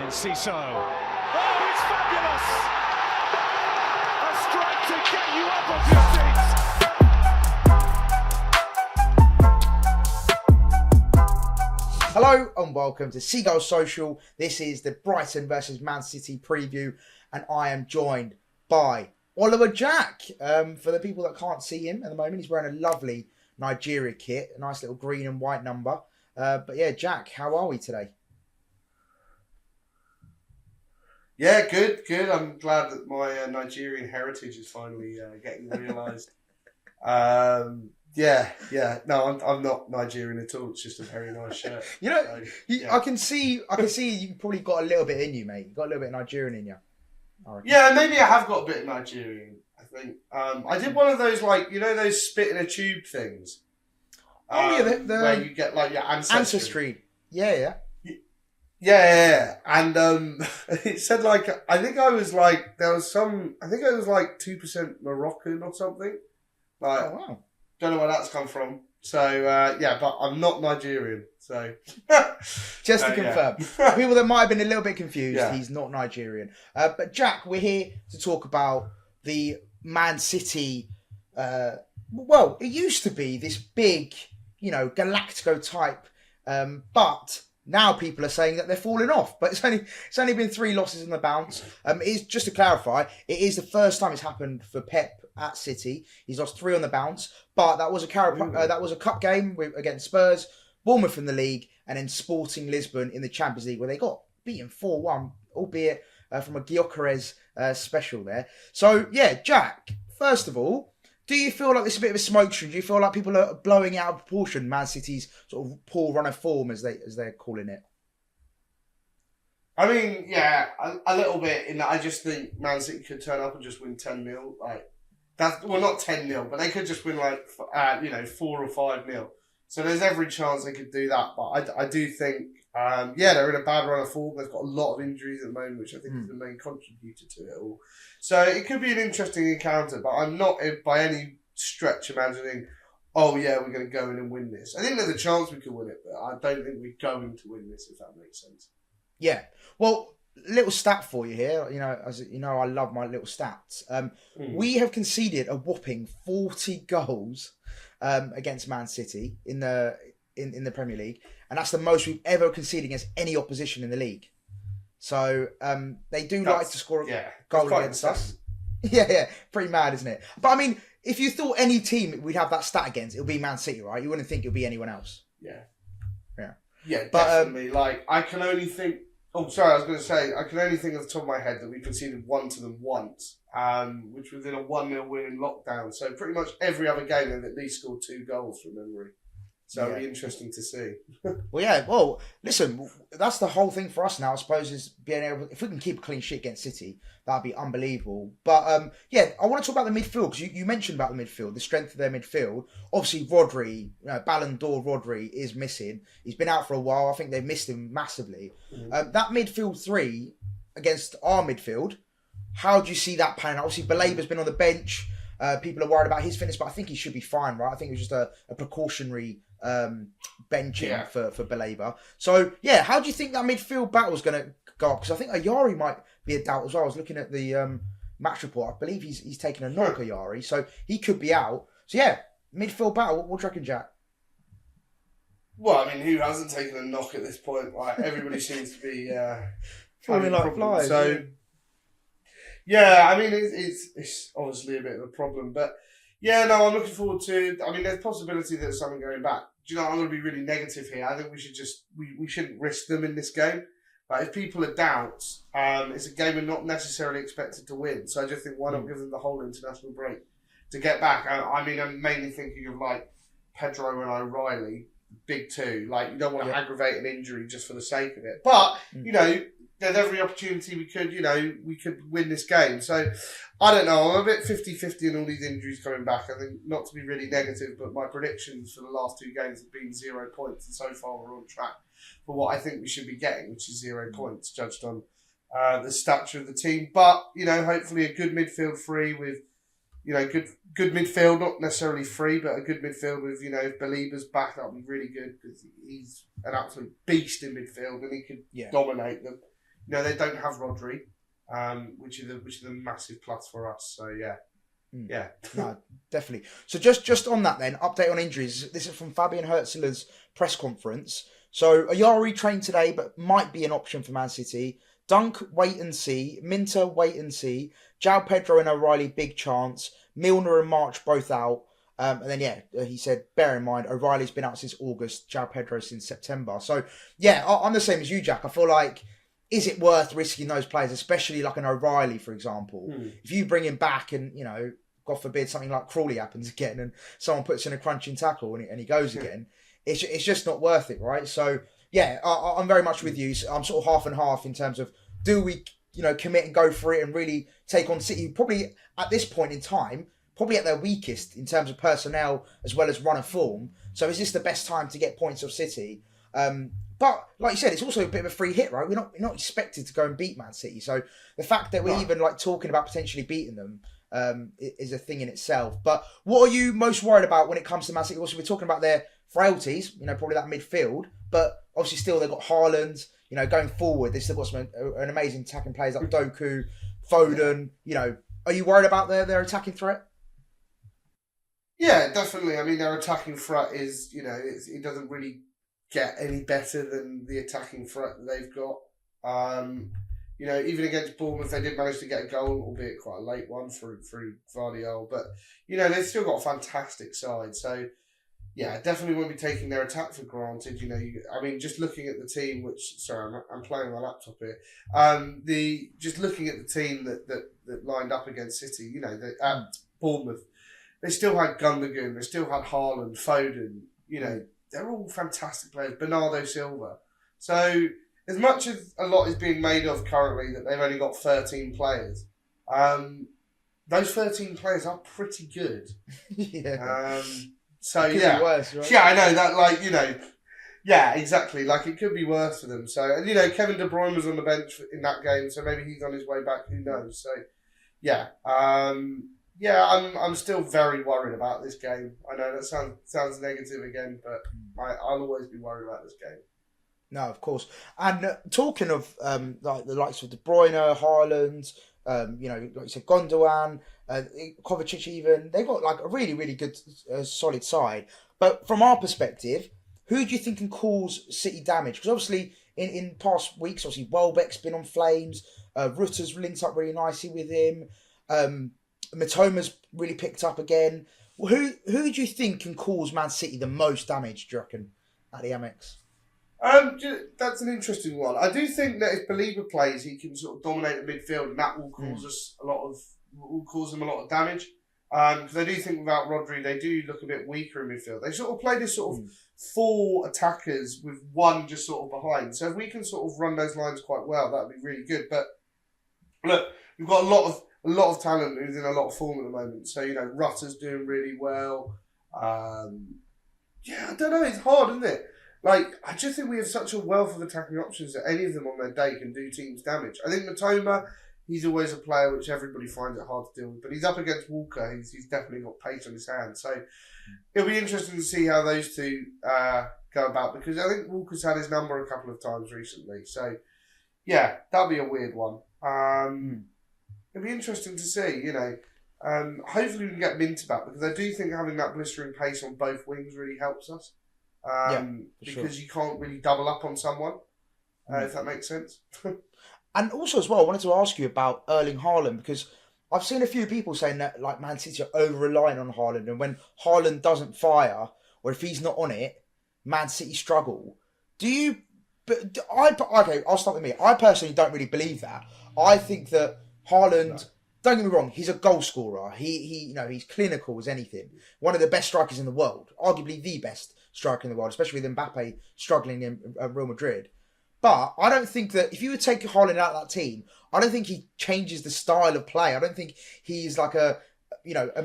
Ciso. Oh, it's fabulous! A strike to get you up off your seats. Hello and welcome to Seagulls Social. This is the Brighton versus Man City preview, and I am joined by Oliver Jack. For the people that can't see him at the moment, he's wearing a lovely Nigeria kit, a nice little green and white number. But yeah, Jack, how are we today? Yeah, good. I'm glad that my Nigerian heritage is finally getting realised. Yeah. No, I'm not Nigerian at all. It's just a very nice shirt. You know, So, I can see you probably got a little bit in you, mate. You got a little bit of Nigerian in you. Yeah, maybe I have got a bit of Nigerian. I think I did one of those, like, you know, those spit in a tube things. The where you get like your ancestry. Yeah. And it said, like, I think I was like 2% Moroccan or something. Like, Oh wow. don't know where that's come from. So but I'm not Nigerian. So Just to confirm, people that might have been a little bit confused, Yeah. he's not Nigerian. But Jack, we're here to talk about the Man City. Well, it used to be this big, Galactico type, but now people are saying that they're falling off. But it's only been 3 losses in the bounce. It's just to clarify, it is the first time it's happened for Pep at City. He's lost 3 on the bounce, but that was a cup game against Spurs, Bournemouth in the league, and then Sporting Lisbon in the Champions League, where they got beaten 4-1, albeit from a Gyökeres special there. So yeah, Jack, first of all, do you feel like this is a bit of a smoke screen? Do you feel like people are blowing it out of proportion Man City's sort of poor run of form, as they're calling it? I mean, yeah, a little bit. In that, I just think Man City could turn up and just win 10-0. Like that, well, not 10-0, but they could just win 4 or 5-0. So there's every chance they could do that. But I do think, they're in a bad run of form. They've got a lot of injuries at the moment, which I think is the main contributor to it all. So it could be an interesting encounter, but I'm not by any stretch imagining, oh yeah, we're going to go in and win this. I think there's a chance we could win it, but I don't think we're going to win this, if that makes sense. Yeah. Well, little stat for you here. As you know, I love my little stats. We have conceded a whopping 40 goals against Man City in the Premier League, and that's the most we've ever conceded against any opposition in the league. So they like to score a goal against us. Yeah, pretty mad, isn't it? But I mean, if you thought any team we'd have that stat against, it would be Man City, right? You wouldn't think it would be anyone else. Yeah, But, definitely. I can only think. Oh, sorry, I was going to say, I can only think off the top of my head that we conceded 1 to them once, which was in a 1-0 win in lockdown. So pretty much every other game they've at least scored 2 goals from memory. So it'll be interesting to see. Well, listen, that's the whole thing for us now, I suppose, is being able, if we can keep a clean sheet against City, that'd be unbelievable. But I want to talk about the midfield, because you mentioned about the midfield, the strength of their midfield. Obviously, Rodri, Ballon d'Or Rodri is missing. He's been out for a while. I think they've missed him massively. That midfield 3 against our midfield, how do you see that panning out? Obviously, Balaba's been on the bench. People are worried about his fitness, but I think he should be fine, right? I think it was just a precautionary benching for Balaba. So yeah, how do you think that midfield battle is going to go up? Because I think Ayari might be a doubt as well. I was looking at the match report. I believe he's taken a knock, Ayari, so he could be out. So yeah, midfield battle. What do you reckon, Jack? Well, I mean, who hasn't taken a knock at this point? Like, everybody seems to be falling like flies. So yeah, I mean, it's obviously a bit of a problem, but. Yeah, no, I'm looking forward to. I mean, there's a possibility that someone going back. Do you know? I'm going to be really negative here. I think we should we shouldn't risk them in this game. Like, if people are doubts, it's a game we're not necessarily expected to win. So I just think, why not give them the whole international break to get back? I mean, I'm mainly thinking of like Pedro and O'Reilly, big 2. Like, you don't want to aggravate an injury just for the sake of it. But there's every opportunity we could win this game. So, I don't know. I'm a bit 50-50 in all these injuries coming back. I think, not to be really negative, but my predictions for the last 2 games have been 0 points. And so far, we're on track for what I think we should be getting, which is 0 points, judged on the stature of the team. But, hopefully a good midfield 3 with, good midfield, not necessarily 3, but a good midfield with, if Balaba's back, that would be really good, because he's an absolute beast in midfield and he could dominate them. they don't have Rodri, which is a massive plus for us. So yeah. Yeah. No, definitely. So just on that then, update on injuries. This is from Fabian Hertzler's press conference. So Ayari trained today, but might be an option for Man City. Dunk, wait and see. Minter, wait and see. João Pedro and O'Reilly, big chance. Milner and March both out. And then, he said, bear in mind, O'Reilly's been out since August, João Pedro since September. So, I'm the same as you, Jack. I feel like, is it worth risking those players, especially like an O'Reilly, for example? If you bring him back and, God forbid, something like Crawley happens again and someone puts in a crunching tackle and he goes again, it's just not worth it, right? So, I'm very much with you. I'm sort of half and half in terms of, do we, commit and go for it and really take on City, probably at this point in time, probably at their weakest in terms of personnel as well as run of form. So is this the best time to get points of City? But like you said, it's also a bit of a free hit, right? We're not expected to go and beat Man City. So the fact that we're even like talking about potentially beating them is a thing in itself. But what are you most worried about when it comes to Man City? Also, we're talking about their frailties, probably that midfield. But obviously still they've got Haaland, going forward. They've still got an amazing attacking players like Doku, Foden. Are you worried about their attacking threat? Yeah, definitely. I mean, their attacking threat is, it doesn't really get any better than the attacking threat that they've got. Even against Bournemouth, they did manage to get a goal, albeit quite a late one through Vardiol. But, they've still got a fantastic side. So, yeah, definitely won't be taking their attack for granted. Just looking at the team, I'm playing my laptop here. Just looking at the team that lined up against City, at Bournemouth, they still had Gundogan, they still had Haaland, Foden, they're all fantastic players. Bernardo Silva. So, as much as a lot is being made of currently that they've only got 13 players, those 13 players are pretty good. Could be worse, right? Yeah, I know that, yeah, exactly. Like, it could be worse for them. So, and, Kevin De Bruyne was on the bench in that game, so maybe he's on his way back, who knows. So, I'm still very worried about this game. I know that sounds negative again, but I'll always be worried about this game. No, of course. And talking of like the likes of De Bruyne, Haaland, like you said, Gondwan, Kovacic even, they've got like a really, really good, solid side. But from our perspective, who do you think can cause City damage? Because obviously in past weeks, obviously Welbeck's been on flames, Rutter's linked up really nicely with him, Matoma's really picked up again. Who do you think can cause Man City the most damage, do you reckon, at the Amex? That's an interesting one. I do think that if Belieber plays, he can sort of dominate the midfield, and that will cause them a lot of damage. Because I do think without Rodri, they do look a bit weaker in midfield. They sort of play this sort of four attackers with one just sort of behind. So if we can sort of run those lines quite well, that would be really good. But look, we've got a lot of talent who's in a lot of form at the moment. So Rutter's doing really well. I don't know. It's hard, isn't it? Like, I just think we have such a wealth of attacking options that any of them on their day can do teams damage. I think Matoma, he's always a player which everybody finds it hard to deal with. But he's up against Walker. He's definitely got pace on his hands. So it'll be interesting to see how those two go about. Because I think Walker's had his number a couple of times recently. So, yeah, that'll be a weird one. It'll be interesting to see, hopefully we can get Minter back. Because I do think having that blistering pace on both wings really helps us. Because you can't really double up on someone, if that makes sense. And also as well, I wanted to ask you about Erling Haaland, because I've seen a few people saying that like Man City are over-relying on Haaland, and when Haaland doesn't fire, or if he's not on it, Man City struggle. I'll start with me. I personally don't really believe that. I think that Haaland, don't get me wrong, he's a goal scorer. He's clinical as anything. One of the best strikers in the world, arguably the best striker in the world, especially with Mbappe struggling in Real Madrid. But I don't think that if you would take Haaland out of that team, I don't think he changes the style of play. I don't think he's like a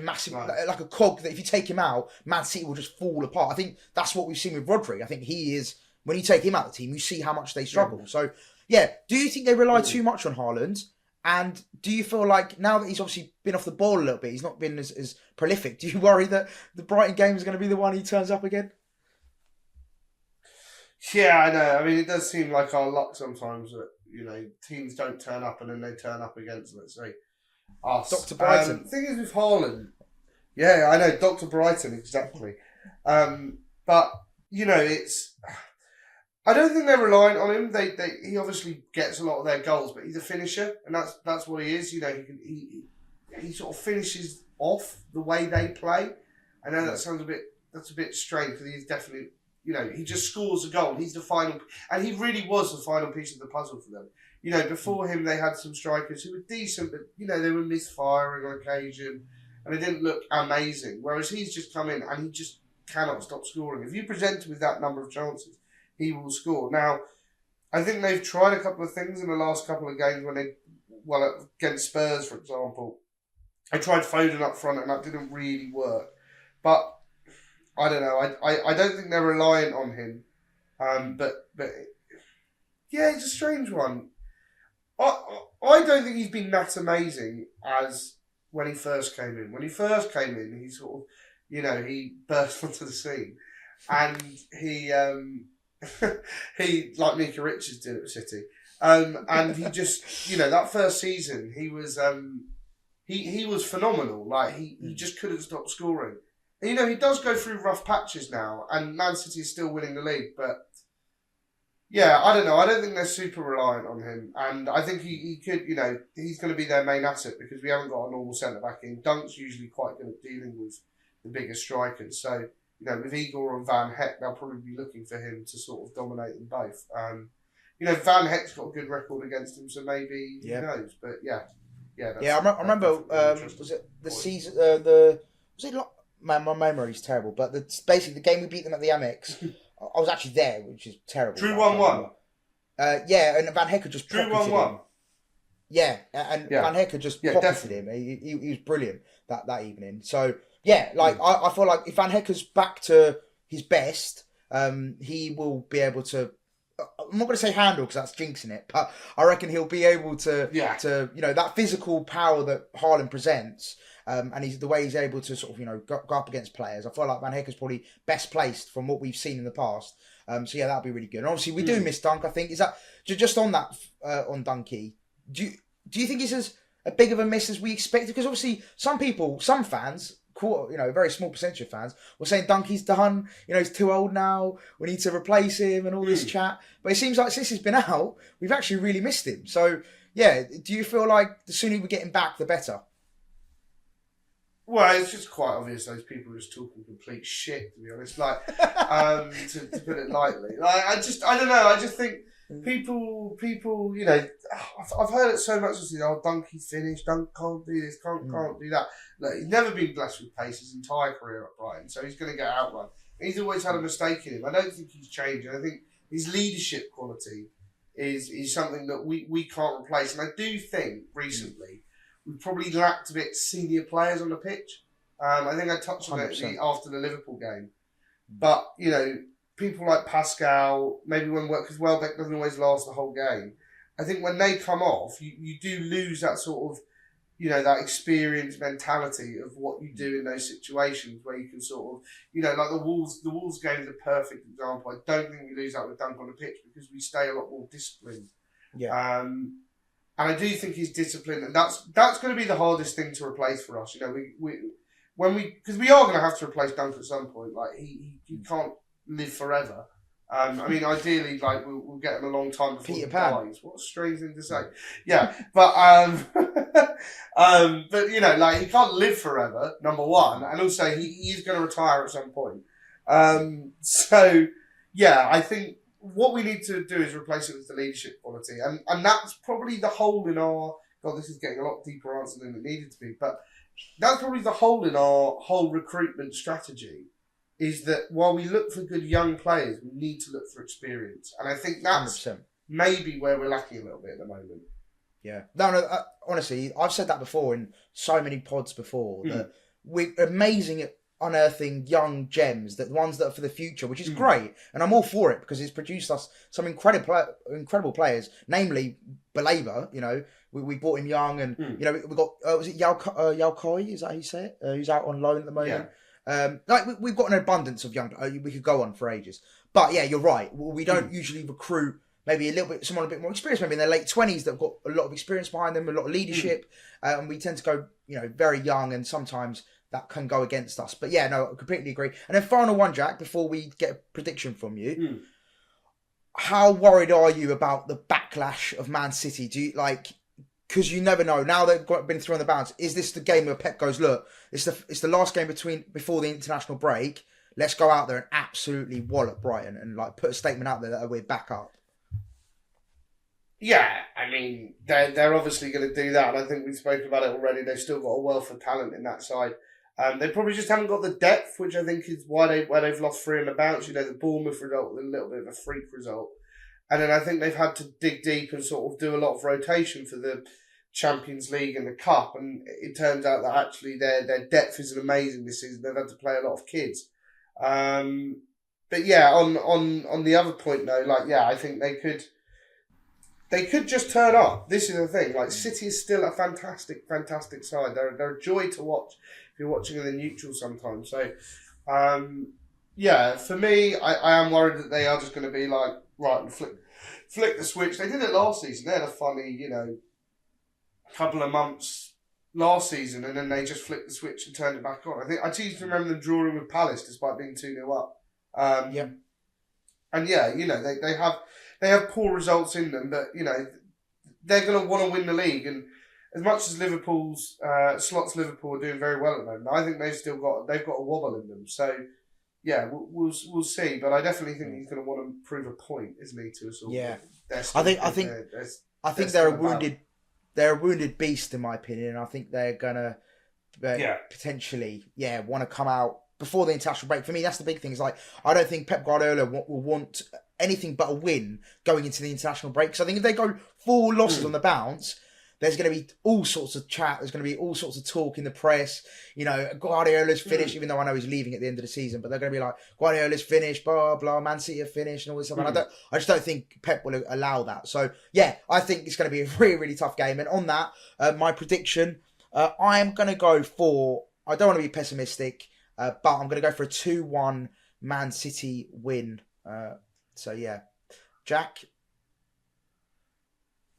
massive, like a cog that if you take him out, Man City will just fall apart. I think that's what we've seen with Rodri. I think he is, when you take him out of the team, you see how much they struggle. Yeah. So, do you think they rely too much on Haaland? And do you feel like now that he's obviously been off the ball a little bit, he's not been as prolific, do you worry that the Brighton game is going to be the one he turns up again? Yeah, I know. I mean, it does seem like our luck sometimes that, teams don't turn up and then they turn up against, let's say, us. Dr. Brighton. Thing is with Haaland, yeah, I know, Dr. Brighton, exactly. But, it's... I don't think they're reliant on him. He obviously gets a lot of their goals, but he's a finisher, and that's what he is. He sort of finishes off the way they play. I know that sounds a bit strange, because he's definitely, he just scores a goal. He's the final, and he really was the final piece of the puzzle for them. Before him, they had some strikers who were decent, but, they were misfiring on occasion, and they didn't look amazing. Whereas he's just come in, and he just cannot stop scoring. If you present him with that number of chances, he will score. Now, I think they've tried a couple of things in the last couple of games against Spurs, for example. I tried Foden up front, and that didn't really work. But I don't know. I don't think they're reliant on him. But yeah, it's a strange one. I don't think he's been that amazing as when he first came in. When he first came in, he sort of, he burst onto the scene, and he like Mika Richards did at City, and he just, that first season he was he was phenomenal. Like he just couldn't stop scoring. And, he does go through rough patches now, and Man City is still winning the league, but. Yeah, I don't know. I don't think they're super reliant on him. And I think he could, he's going to be their main asset, because we haven't got a normal centre-back in. Dunk's usually quite good at dealing with the bigger strikers. So, with Igor and Van Heck, they'll probably be looking for him to sort of dominate them both. Van Heck's got a good record against him, so maybe, who knows. But yeah. Yeah, I remember, was it the season, was it, my memory's terrible, but basically the game we beat them at the Amex, I was actually there, which is terrible. Drew 1-1. Yeah, and Van Heck had just Drew pocketed 1-1. him. Yeah, and Van Heck had just pocketed him. He was brilliant that evening. So, yeah, I feel like if Van Heck is back to his best, he will be able to... I'm not going to say handle, because that's jinxing it, but I reckon he'll be able to that physical power that Haaland presents... and the way he's able to sort of, go up against players. I feel like Van Heck is probably best placed from what we've seen in the past. So yeah, that'll be really good. And obviously we do miss Dunk, I think. Is that just on that, on Dunky? Do you think it's as a big of a miss as we expected? Because obviously some fans, a very small percentage of fans, were saying Dunky's done, he's too old now, we need to replace him and all this chat. But it seems like since he's been out, we've actually really missed him. So yeah, do you feel like the sooner we get him back, the better? Well, it's just quite obvious those people are just talking complete shit, to be honest. To put it lightly. I don't know. I just think people, I've heard it so much. Dunky's finished. Dunk can't do this. Can't do that. Look, he's never been blessed with pace his entire career at Brighton, so he's going to get outrun. He's always had a mistake in him. I don't think he's changed. I think his leadership quality is something that we can't replace. And I do think recently. We probably lacked a bit senior players on the pitch. I think I touched on 100%. it after the Liverpool game. But, people like Pascal, maybe because Welbeck doesn't always last the whole game. I think when they come off, you do lose that sort of, that experience mentality of what you do in those situations where you can sort of, like the Wolves game is a perfect example. I don't think we lose that with Dunk on the pitch, because we stay a lot more disciplined. Yeah. And I do think he's disciplined, and that's going to be the hardest thing to replace for us. Because we are going to have to replace Dunk at some point. Like he can't live forever. Ideally, we'll get him a long time before Peter he Pan. dies. What a strange thing to say. Yeah, but he can't live forever. Number one, and also he is going to retire at some point. So yeah, I think. What we need to do is replace it with the leadership quality. And that's probably the hole in our... God, this is getting a lot deeper answer than it needed to be. But that's probably the hole in our whole recruitment strategy, is that while we look for good young players, we need to look for experience. And I think that's 100%. Maybe where we're lacking a little bit at the moment. Yeah. No, honestly, I've said that before in so many pods before, that we're amazing at unearthing young gems, the ones that are for the future, which is great, and I'm all for it, because it's produced us some incredible players, namely Baleba. We bought him young, and we got was it Yao Koi? Is that how you say it? Who's out on loan at the moment. We've got an abundance of young. We could go on for ages, but yeah, you're right. We don't usually recruit maybe someone a bit more experienced, maybe in their late 20s that have got a lot of experience behind them, a lot of leadership, and we tend to go, very young, and sometimes that can go against us. But yeah, no, I completely agree. And then final one, Jack, before we get a prediction from you. How worried are you about the backlash of Man City? Do you because you never know. Now they've been through on the bounce. Is this the game where Pep goes, look, it's the last game before the international break. Let's go out there and absolutely wallop Brighton and put a statement out there that we're back up. Yeah, I mean, they're obviously going to do that, and I think we've spoken about it already. They've still got a wealth of talent in that side. They probably just haven't got the depth, which I think is why they've lost 3 on the bounce. The Bournemouth result was a little bit of a freak result. And then I think they've had to dig deep and sort of do a lot of rotation for the Champions League and the Cup. And it turns out that actually their depth isn't amazing this season. They've had to play a lot of kids. But yeah, on the other point though, I think they could just turn up. This is the thing. City is still a fantastic, fantastic side. They're a joy to watch if you're watching in the neutral sometimes. So, for me, I am worried that they are just going to be right, and flick the switch. They did it last season. They had a funny, couple of months last season, and then they just flicked the switch and turned it back on. I seem to remember them drawing with Palace despite being 2-0 up. And they have poor results in them, but they're going to want to win the league. And as much as Liverpool's slots Liverpool are doing very well at the moment, I think they've got a wobble in them. So yeah, we'll see. But I definitely think he's going to want to prove a point, isn't he? To us all. Yeah, I think they're a wounded beast in my opinion. And I think they're gonna potentially want to come out before the international break. For me, that's the big thing. Is I don't think Pep Guardiola will want anything but a win going into the international break. So I think if they go 4 losses on the bounce, there's going to be all sorts of chat. There's going to be all sorts of talk in the press. Guardiola's finished, even though I know he's leaving at the end of the season. But they're going to be like, Guardiola's finished, blah, blah, Man City are finished and all this stuff. And I just don't think Pep will allow that. So, yeah, I think it's going to be a really, really tough game. And on that, my prediction, I'm going to go for, I don't want to be pessimistic, but I'm going to go for a 2-1 Man City win. So, yeah. Jack?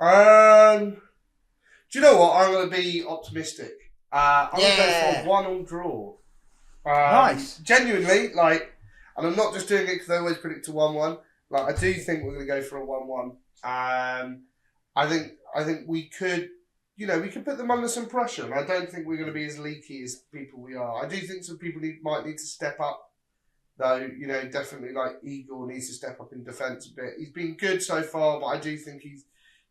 Do you know what? I'm going to be optimistic. I'm going to go for a 1-1 draw. Nice. Genuinely, and I'm not just doing it because I always predict a 1-1. I do think we're going to go for a 1-1. I think we could, we could put them under some pressure, and I don't think we're going to be as leaky as people we are. I do think some people might need to step up, though. Definitely Igor needs to step up in defence a bit. He's been good so far, but I do think he's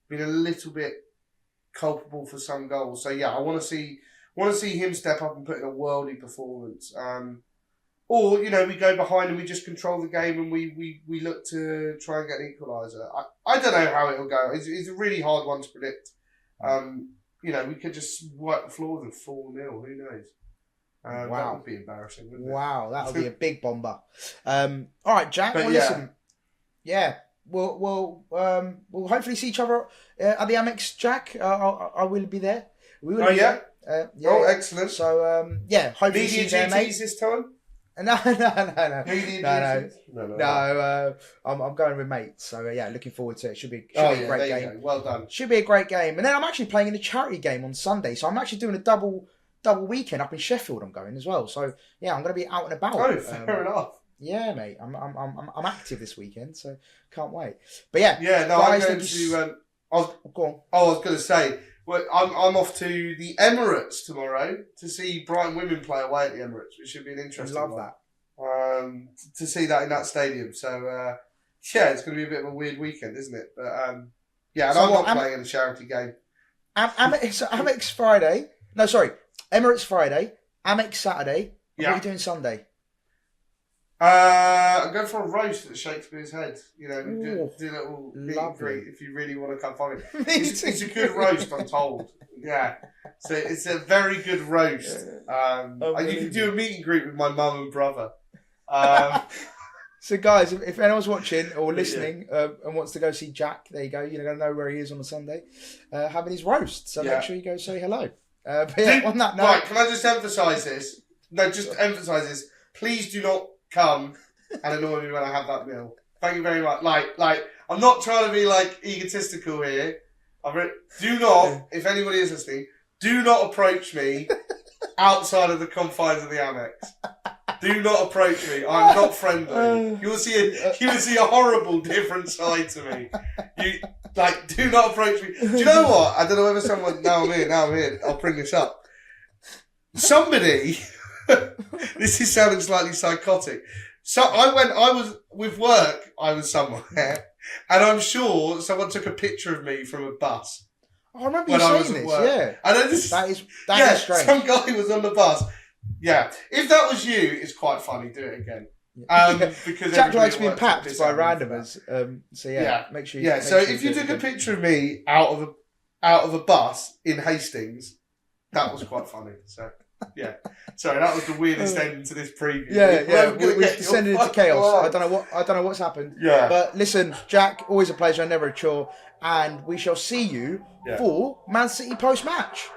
been a little bit culpable for some goals. So yeah, I want to see him step up and put in a worldly performance. Or we go behind and we just control the game and we look to try and get an equaliser. I don't know how it'll go. It's a really hard one to predict. We could just wipe the floor with them 4-0. Who knows? Wow, that would be embarrassing, wouldn't it? Wow, that would be a big bomber. All right, Jack. Listen. Yeah. We'll hopefully see each other at the Amex, Jack. I will be there. We will. Oh, excellent. So hopefully see you there, mate. This time? No. No. I'm going with mates. So looking forward to it. Should be a great game. Well done. Should be a great game. And then I'm actually playing in a charity game on Sunday. So I'm actually doing a double weekend up in Sheffield. I'm going as well. So yeah, I'm going to be out and about. Oh, fair enough. Yeah, mate. I'm active this weekend, so can't wait. But yeah, guys, I'm going to. Go on. I was going to say, well, I'm off to the Emirates tomorrow to see Brighton women play away at the Emirates, which should be an interesting one. I love that. To see that in that stadium, so it's going to be a bit of a weird weekend, isn't it? But and I'm not playing in a charity game. Amex Friday. No, sorry, Emirates Friday. Amex Saturday. What are you doing Sunday? I'm going for a roast at Shakespeare's Head. Do a little meet and greet if you really want to come find me. It's a good roast, I'm told. Yeah. So it's a very good roast. You can do a meet and greet with my mum and brother. So guys, if anyone's watching or listening and wants to go see Jack, there you go. You're going to know where he is on a Sunday, having his roast. So make sure you go say hello. On that note... Right, can I just emphasise this? No, just emphasise this. Please do not come and annoy me when I have that meal. Thank you very much. I'm not trying to be like egotistical here. Do not, if anybody is listening, do not approach me outside of the confines of the Amex. Do not approach me. I'm not friendly. You will see a horrible different side to me. Do not approach me. Do you know what? I don't know whether someone. Now I'm here. I'll bring this up. Somebody. This is sounding slightly psychotic. So I was with work. I was somewhere, and I'm sure someone took a picture of me from a bus. I remember you saying this. Work. Yeah, I know this. That is strange. Some guy was on the bus. Yeah, if that was you, it's quite funny. Do it again. Because Jack likes being papped by randomers. Make sure. So if you took a picture of me out of a bus in Hastings, that was quite funny. So yeah, sorry, that was the weirdest end to this preview. We've descended into chaos. I don't know what's happened. Yeah, but listen, Jack, always a pleasure, never a chore, and we shall see you for Man City post match.